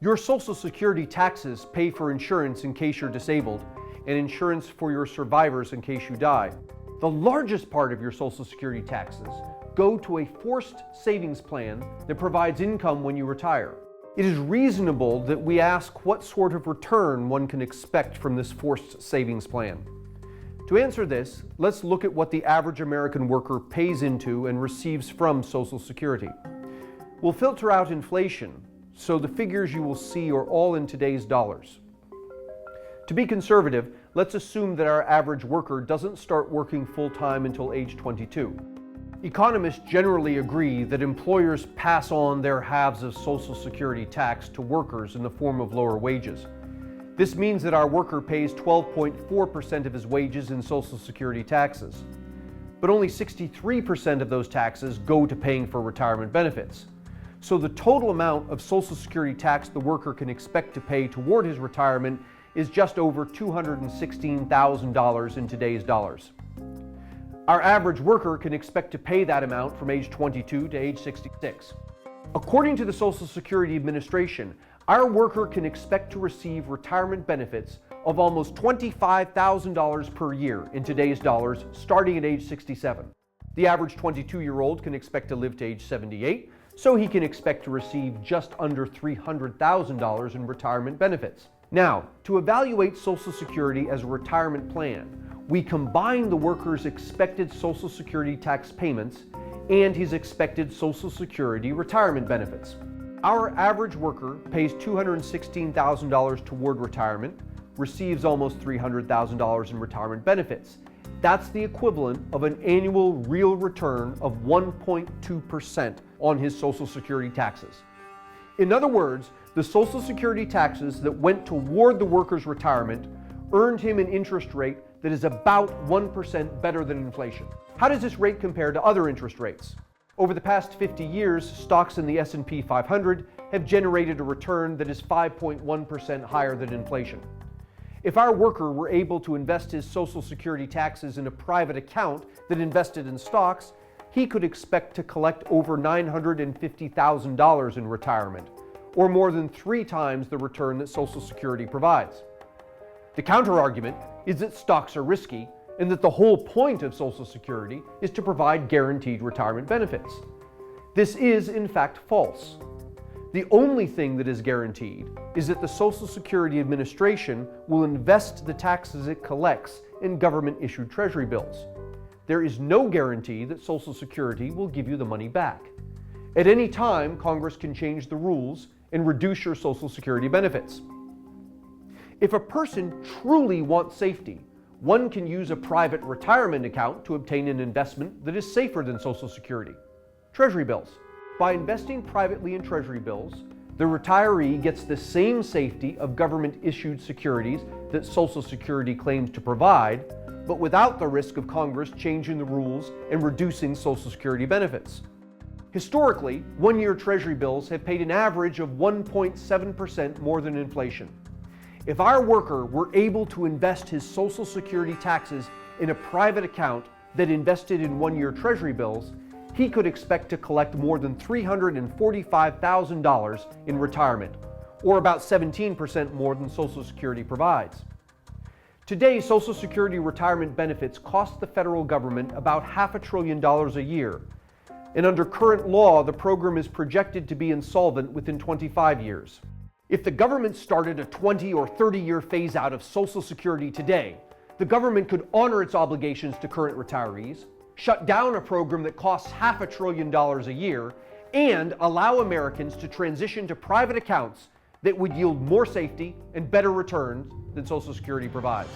Your Social Security taxes pay for insurance in case you're disabled and insurance for your survivors in case you die. The largest part of your Social Security taxes go to a forced savings plan that provides income when you retire. It is reasonable that we ask what sort of return one can expect from this forced savings plan. To answer this, let's look at what the average American worker pays into and receives from Social Security. We'll filter out inflation, so the figures you will see are all in today's dollars. To be conservative, let's assume that our average worker doesn't start working full-time until age 22. Economists generally agree that employers pass on their halves of Social Security tax to workers in the form of lower wages. This means that our worker pays 12.4% of his wages in Social Security taxes. But only 63% of those taxes go to paying for retirement benefits. So the total amount of Social Security tax the worker can expect to pay toward his retirement is just over $216,000 in today's dollars. Our average worker can expect to pay that amount from age 22 to age 66. According to the Social Security Administration, our worker can expect to receive retirement benefits of almost $25,000 per year in today's dollars, starting at age 67. The average 22-year-old can expect to live to age 78, so he can expect to receive just under $300,000 in retirement benefits. Now, to evaluate Social Security as a retirement plan, we combine the worker's expected Social Security tax payments and his expected Social Security retirement benefits. Our average worker pays $216,000 toward retirement, receives almost $300,000 in retirement benefits. That's the equivalent of an annual real return of 1.2% on his Social Security taxes. In other words, the Social Security taxes that went toward the worker's retirement earned him an interest rate that is about 1% better than inflation. How does this rate compare to other interest rates? Over the past 50 years, stocks in the S&P 500 have generated a return that is 5.1% higher than inflation. If our worker were able to invest his Social Security taxes in a private account that invested in stocks, he could expect to collect over $950,000 in retirement, or more than 3 times the return that Social Security provides. The counterargument is that stocks are risky and that the whole point of Social Security is to provide guaranteed retirement benefits. This is, in fact, false. The only thing that is guaranteed is that the Social Security Administration will invest the taxes it collects in government-issued treasury bills. There is no guarantee that Social Security will give you the money back. At any time, Congress can change the rules and reduce your Social Security benefits. If a person truly wants safety, one can use a private retirement account to obtain an investment that is safer than Social Security. Treasury bills. By investing privately in Treasury bills, the retiree gets the same safety of government-issued securities that Social Security claims to provide, but without the risk of Congress changing the rules and reducing Social Security benefits. Historically, one-year Treasury bills have paid an average of 1.7% more than inflation. If our worker were able to invest his Social Security taxes in a private account that invested in one-year Treasury bills, he could expect to collect more than $345,000 in retirement, or about 17% more than Social Security provides. Today, Social Security retirement benefits cost the federal government about $500 billion a year, and under current law, the program is projected to be insolvent within 25 years. If the government started a 20 or 30-year phase-out of Social Security today, the government could honor its obligations to current retirees, shut down a program that costs $500 billion a year, and allow Americans to transition to private accounts that would yield more safety and better returns than Social Security provides.